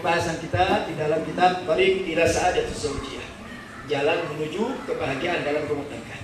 pembahasan kita di dalam kitab Thariq ila Sa'adatus Zawjiyah, jalan menuju kebahagiaan dalam rumah tangga.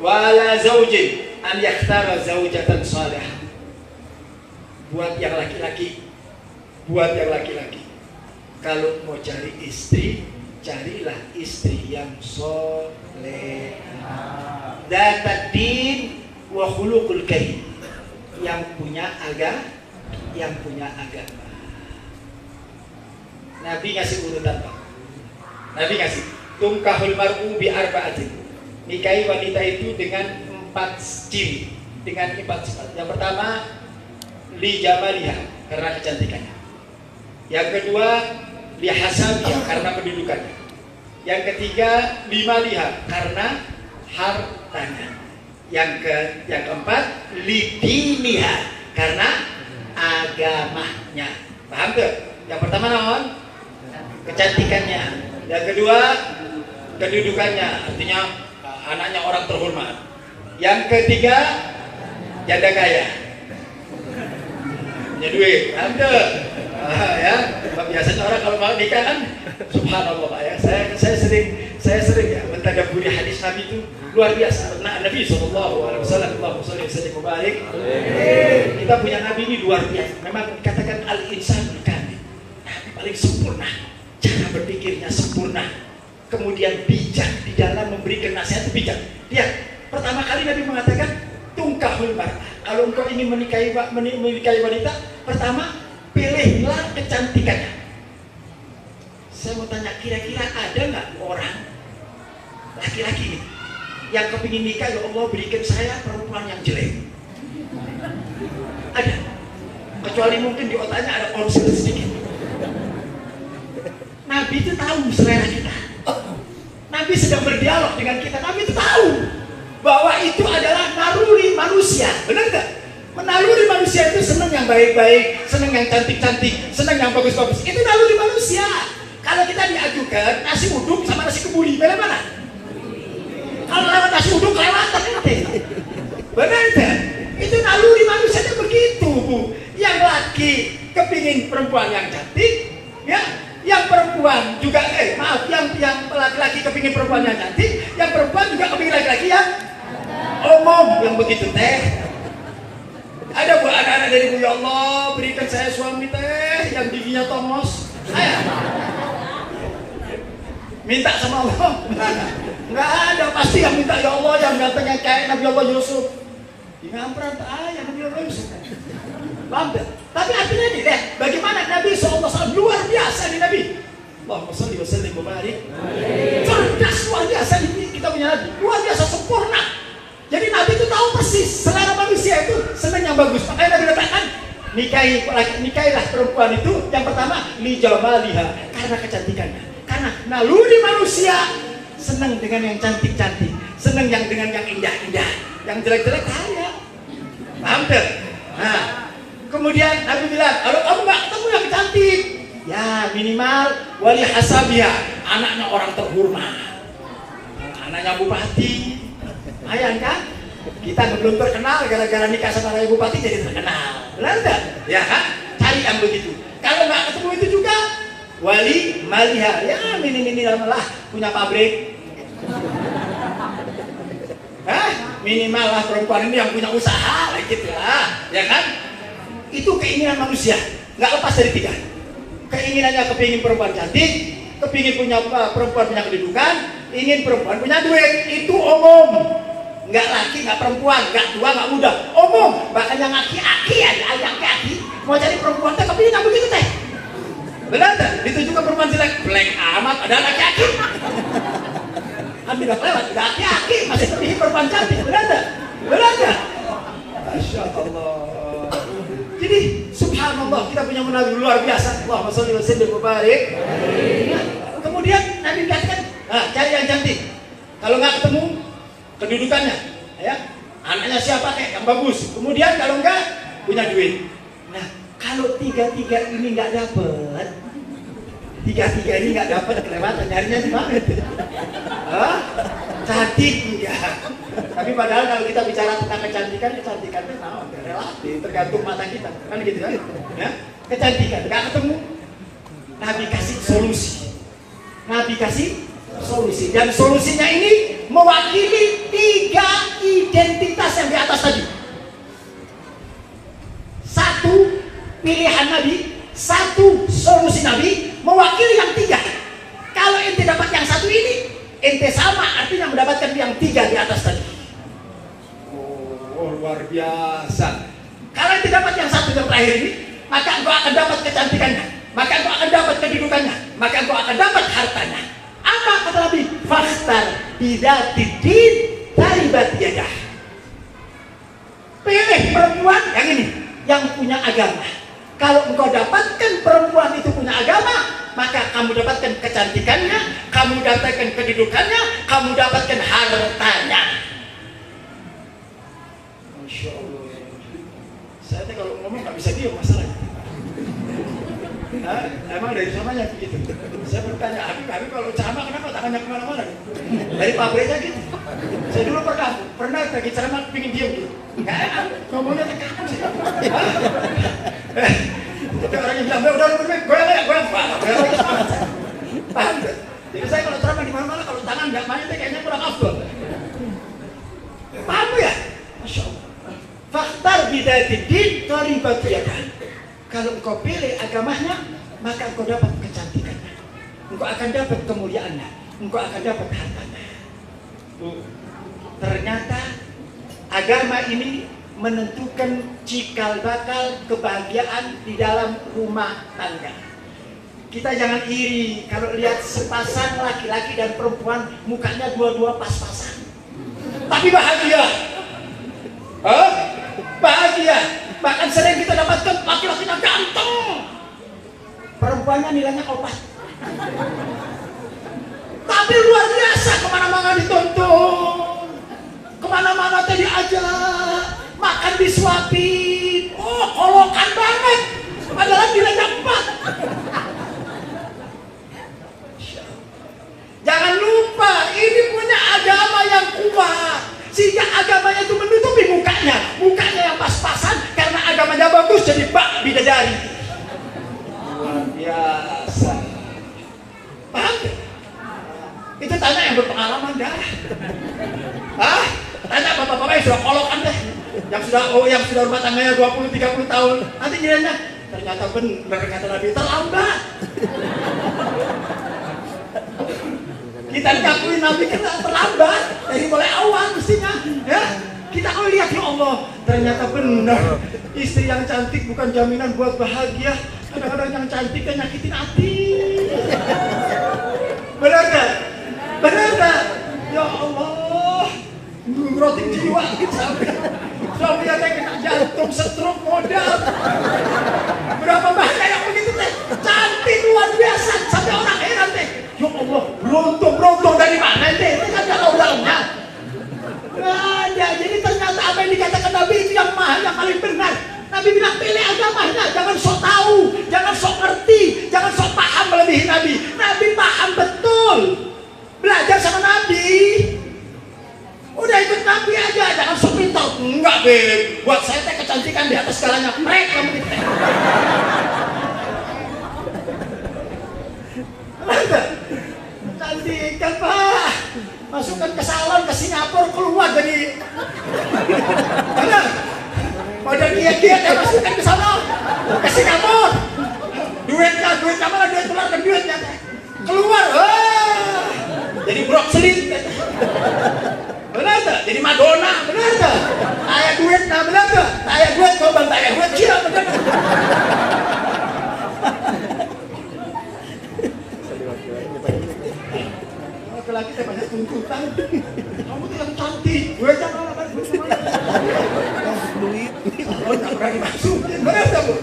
Wa ala zaujin an yakhtara zaujatan salihah. Buat yang laki-laki, kalau mau cari istri, carilah istri yang soleh, dzat din wa khuluqul karim, yang punya agama. Nabi ngasih urutan, Pak. Nabi ngasih tungkahul mar'u bi arba'atin. Nikahi wanita itu dengan 4 ciri, dengan 4 sifat. Yang pertama, li jamaliha, karena kecantikannya. Yang kedua, li hasabiha, karena pendudukannya. Yang ketiga, li maliha, karena hartanya. Yang keempat, li diniha, karena agamanya. Paham tuh? Yang pertama naon? Kecantikannya. Yang kedua, kedudukannya, artinya anaknya orang terhormat. Yang ketiga, janda kaya, punya duit. Paham tuh? Ya, biasanya orang kalau mau nikah kan, subhanallah Pak ya. Saya sering ya mentadabburi hadis Nabi itu luar biasa. Nah, Nabi SAW, Allahumma shalli wa sallim wa barik. Kita punya Nabi ini luar biasa. Memang dikatakan al-insanul kamil. Nabi paling sempurna, cara berpikirnya sempurna, kemudian bijak di dalam memberikan nasihat bijak. Lihat, pertama kali Nabi mengatakan tungkahul mar'ah. Kalau engkau ingin menikahi wanita, pertama pilihlah kecantikannya. Saya mau tanya, kira-kira ada nggak orang laki-laki ini yang kepingin nikah, ya Allah berikan saya perempuan yang jelek? Ada? Kecuali mungkin di otaknya ada konsil sedikit. Nabi itu tahu selera kita. Nabi sedang berdialog dengan kita. Nabi itu tahu bahwa itu adalah naluri manusia. Benar nggak? Naluri manusia itu senang yang baik-baik, senang yang cantik-cantik, senang yang bagus-bagus. Itu naluri manusia. Kalau kita diajukan nasi uduk sama nasi kebuli, pilih mana? Kalau lewat nasi uduk kelewatan nanti. Benar kan? Itu naluri manusianya begitu, Bu. Yang laki kepingin perempuan yang cantik, ya. Yang perempuan juga, yang laki-laki kepingin perempuan yang cantik, yang perempuan juga kepingin laki-laki yang umum, yang begitu teh. Ada Bu anak-anak dari Bu, ya Allah berikan saya suami teh yang giginya tomos. Minta sama Allah. Nggak ada, pasti yang minta ya Allah yang gantengnya kayak Nabi Allah Yusuf. Ngampran ayah Nabi Allah Yusuf. Paham? Tapi artinya nih, bagaimana Nabi SAW luar biasa nih Nabi. Allahumma shalli wa sallim wa barik. Cerdas luar biasa nih kita punya Nabi. Luar biasa sempurna. Jadi Nabi itu tahu persis selera manusia itu senang yang bagus. Makanya Nabi katakan nikahilah perempuan itu yang pertama li jamaliha, karena kecantikannya. Karena naluri manusia senang dengan yang cantik-cantik, senang yang dengan yang indah-indah, yang jelek-jelek kaya. Paham tuh? Nah, kemudian Nabi bilang, kalau kamu nggak ketemu yang cantik, ya minimal wali hasabiha, anaknya orang terhormat, anaknya bupati. Ayah kan? Kita belum terkenal, gara-gara nikah sama raya bupati jadi terkenal. Benar enggak? Ya kan? Cari yang begitu. Kalau nggak ketemu itu juga wali maliha, ya minimal lah punya pabrik. Minimal lah perempuan ini yang punya usaha, gitu lah, ya kan? Itu keinginan manusia, nggak lepas dari 3. Keinginannya kepingin perempuan cantik, kepingin punya perempuan punya kedudukan, ingin perempuan punya duit. Itu umum, nggak laki, nggak perempuan, nggak tua, nggak muda, umum. Bahkan yang aki-aki ada, yang aki-aki mau cari perempuan teh kepingin yang begitu teh. Benar tak? Ditunjukkan perempuan jelek, black amat, ada laki-aki. Ambil lewat, udah aki-aki, masih kepingin perempuan cantik. Benar tak? Benar tak? Masya Allah. Jadi subhanallah, kita punya Nabi luar biasa. Allahumma shalli wa sallim wa barik. Kemudian Nabi katakan, cari yang cantik. Kalau nggak ketemu kedudukannya, ya, anaknya siapa kayak yang bagus. Kemudian kalau nggak punya duit. Nah, kalau 3 ini nggak dapet, 3 ini nggak dapet, kelewatan nyarinya di mana? Cantik enggak? Tapi padahal kalau kita bicara tentang kecantikan itu relatif, tergantung mata kita, kan gitu kan? Ya? Kecantikan nggak ketemu, Nabi kasih solusi. Nabi kasih solusi. Dan solusinya ini mewakili 3 identitas yang di atas tadi. 1 pilihan Nabi, 1 solusi Nabi mewakili yang 3. Kalau ente dapat yang 1 ini, ente sama artinya mendapatkan yang 3 di atas tadi. Oh, luar biasa. Kalau ente dapat yang 1 yang terakhir ini, maka engkau akan dapat kecantikannya, maka engkau akan dapat kedudukannya, maka engkau akan dapat hartanya. Apa kata Nabi? Fakhtar bidzatid taribat yadah. Pilih perempuan yang ini, yang punya agama. Kalau engkau dapatkan perempuan itu punya agama, maka kamu dapatkan kecantikannya, kamu dapatkan kedudukannya, kamu dapatkan hartanya. Masya Allah. Saya kalau ngomong nggak bisa diam masalahnya. Nah, emang dari samanya begitu. Saya bertanya, Habib kalau ceramah kenapa tangannya kemana-mana? Dari pabriknya gitu. Saya dulu pernah bagi ceramah pingin diam gitu. Nggak enak, ngomongnya tekan sih. Tapi orang yang bilang, udah gue paham. Jadi saya kalau ceramah di mana-mana, kalau tangan nggak main, kayaknya kurang afdol. Paham ya? Masya Allah. Fakhtar bidzatid taribat yadah. Kalau engkau pilih agamanya, maka engkau dapat kecantikannya, engkau akan dapat kemuliaannya, engkau akan dapat hartanya. Ternyata agama ini menentukan cikal bakal kebahagiaan di dalam rumah tangga. Kita jangan iri kalau lihat sepasang laki-laki dan perempuan mukanya dua-dua pas-pasan, tapi bahagia. Bahagia. Bahkan sering kita dapatkan laki-lakinya ganteng, perempuannya nilainya 4. Tapi luar biasa, kemana-mana dituntun, kemana-mana tadi diajak, makan disuapin. Oh, kolokan banget, padahal nilainya 4. Jangan lupa, ini punya agama yang kuat, sehingga agamanya itu menutupi mukanya yang pas-pasan, karena agamanya bagus jadi bak bidadari. Luar biasa. Paham? Itu tanya yang berpengalaman dah. Tanya bapak-bapak yang sudah kolokan deh, yang sudah rumah tangganya 20-30 tahun. Nanti nilainya ternyata benar kata Nabi, terlambat. Kita ngakuin Nabi kena terlambat dari mulai awal mestinya, ya. Kita kalau lihat ya Allah, ternyata benar istri yang cantik bukan jaminan buat bahagia. Kadang-kadang yang cantik kan nyakitin hati. Benar gak? Benar gak? Ya Allah, ngerotin jiwa sampai ada kena jantung, stroke, modal. Berapa bahaya yang begitu teh? Cantik luar biasa sampai orang heran teh. Ya Allah, beruntung dari mana teh? Itu kan gak tahu dalamnya. Ada, jadi ternyata apa yang dikatakan Nabi itu yang paling benar. Nabi bilang pilih agamanya, jangan sok tahu, jangan sok ngerti, jangan sok paham melebihi Nabi. Nabi paham betul. Belajar sama Nabi. Udah ikut Nabi aja, jangan sok pintar. Enggak, Beb. Buat saya teh kecantikan di atas segalanya. Mereka begitu. Cantikan, Pak. Masukkan ke salon, ke Singapura, keluar jadi benar. Mau jadi diet ya masukkan ke sana, ke Singapura. Duitnya mana? Duit keluarkan duitnya keluar. Jadi brok selit. Benar tak? Jadi Madonna, benar tak? Ayah duit, nah benar tak? Ayah duit, kau bang ayah duit, kira benar. Laki-laki saya banyak tuntutan. Kamu tuh yang cantik, gue jangan apa duit. Oh, nggak berani masukin, benar tak Bu?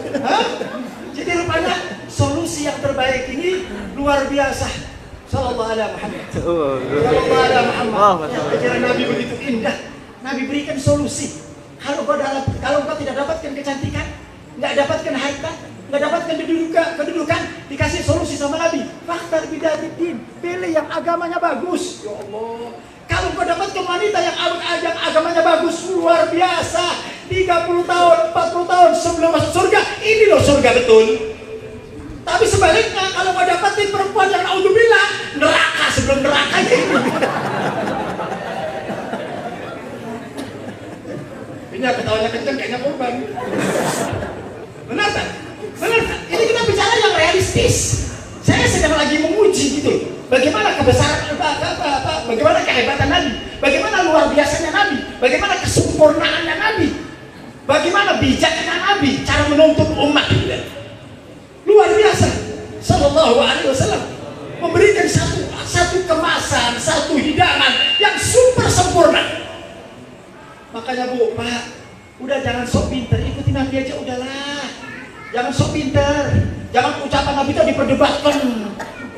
Jadi rupanya solusi yang terbaik ini luar biasa. Sallallahu alaihi Muhammad. Sallallahu alaihi Muhammad. Ajaran Nabi begitu indah. Nabi berikan solusi. Kalau kau tidak dapatkan kecantikan, nggak dapatkan harta, nggak dapatkan kedudukan, dikasih solusi sama Nabi. Fakhtar bidzatid, pilih yang agamanya bagus. Ya Allah, kalau kau dapatkan wanita yang agamanya bagus, luar biasa. 30 tahun, 40 tahun sebelum masuk surga, ini loh surga betul. Tapi sebaliknya, kalau mau dapetin perempuan yang naudzubillah, neraka sebelum nerakanya. Ini ketawanya kenceng kayaknya korban. Benar tak? Benar tak? Ini kita bicara yang realistis. Saya sedang lagi menguji gitu. Bagaimana kebesaran, bagaimana kehebatan Nabi, bagaimana luar biasanya Nabi, bagaimana kesempurnaannya Nabi, bagaimana bijaknya Nabi, cara menuntut umat gitu. Luar biasa. Sallallahu alaihi wasallam memberikan satu kemasan, satu hidangan yang super sempurna. Makanya Bu, Pak, udah jangan sok pinter, ikuti Nabi aja udahlah. Jangan sok pinter, jangan ucapan Nabi itu diperdebatkan.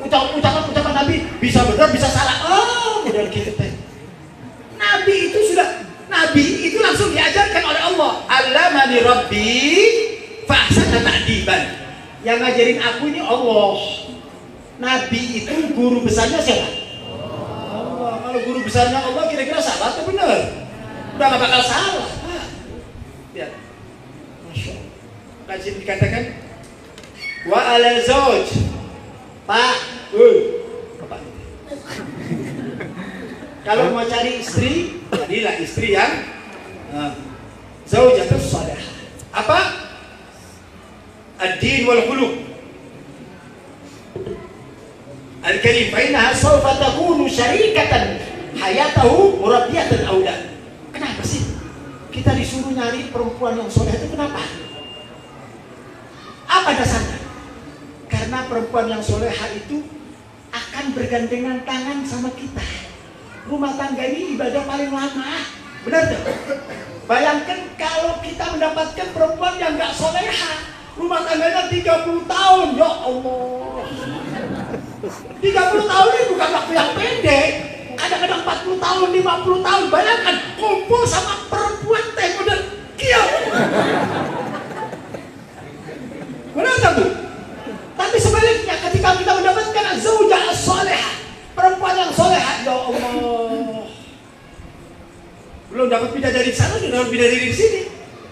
Ucapan Nabi bisa benar bisa salah. Oh, model kita. Nabi itu langsung diajarkan oleh Allah. Allamani Rabbi fa ahsana ta'diban. Yang ngajarin aku ini Allah. Nabi itu guru besarnya siapa? Allah. Kalau guru besarnya Allah kira-kira salah atau benar? Udah gak bakal salah. Ya. Masya Allah. Kajian dikatakan wa ala zauj. Pak, Bapak. Kalau mau cari istri, jadilah istri yang zaujatus salihah. Apa? Ad-din wal khuluq. Al-karim fa innaha sawfa takunu syarikatan hayatahu murabbiyatan aulad. Kenapa sih kita disuruh nyari perempuan yang soleh itu kenapa? Apa dasarnya? Karena perempuan yang soleha itu akan bergandengan tangan sama kita. Rumah tangga ini ibadah paling lama. Benar tak? Bayangkan kalau kita mendapatkan perempuan yang gak soleha, rumah tangganya 30 tahun. Ya Allah, 30 tahun ini bukan waktu yang pendek. Kadang-kadang 40 tahun, 50 tahun. Bayangkan kumpul sama perempuan teh model kiau. Benar tak Bu? Tapi sebaliknya ketika kita mendapatkan zaujah as-salihah, perempuan yang solehah, ya Allah, belum dapat bidadari di sana, sudah dapat bidadari di sini.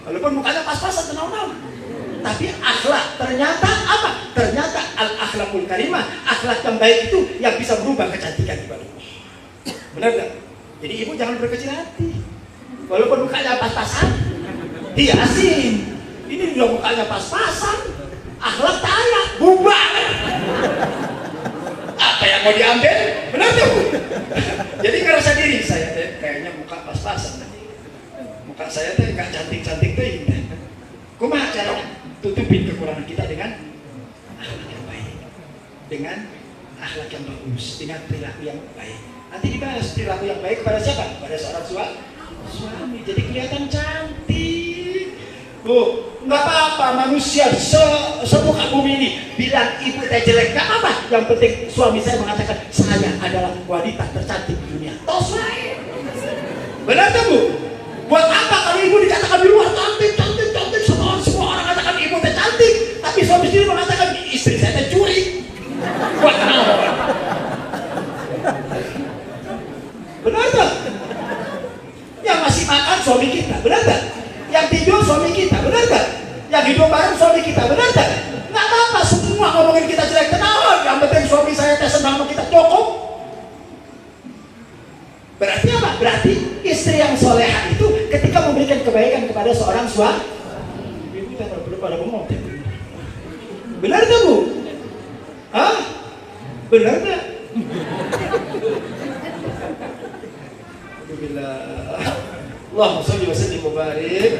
Walaupun mukanya pas-pasan tenang-tenang, tapi akhlak ternyata apa? Ternyata al-akhlakul karimah, akhlak yang baik itu yang bisa berubah kecantikan di badan. Benar tak? Jadi ibu jangan berkecil hati. Walaupun mukanya pas-pasan, hiasin. Ini juga mukanya pas-pasan, akhlak tak ada, bubar. Apa yang mau diambil? Benar tuh Bu? Jadi ngerasa diri saya kayaknya muka pas-pasan. Muka saya tuh nggak cantik-cantik tuh indah. Kumaha caranya? Tutupin kekurangan kita dengan akhlak yang baik, dengan akhlak yang bagus, dengan perilaku yang baik. Nanti dibahas perilaku yang baik kepada siapa? Pada seorang suami. Jadi kelihatan cantik. Bu, nggak apa-apa manusia semuka bumi ini bilang ibu teh jelek, nggak apa-apa. Yang penting suami saya mengatakan saya adalah wanita tercantik di dunia. Tos lain. Benar tak Bu? Buat apa kalau ibu dikatakan di luar cantik, semua orang katakan ibu teh cantik, tapi suami sendiri mengatakan istri saya teh curi. Buat apa? Benar tak? Yang masih makan suami kita, benar tak? Yang tidur suami kita, benar tak? Yang hidup bareng suami kita, benar tak? Nggak apa-apa semua ngomongin kita jelek, tenang. Yang penting suami saya teh senang sama kita, cukup. Berarti apa? Berarti istri yang soleha itu ketika memberikan kebaikan kepada seorang suami, ibu teh belum pada ngomong. Benar tak Bu? Hah? Benar tak? Alhamdulillah. Allahumma sholli wa sallim wa barik.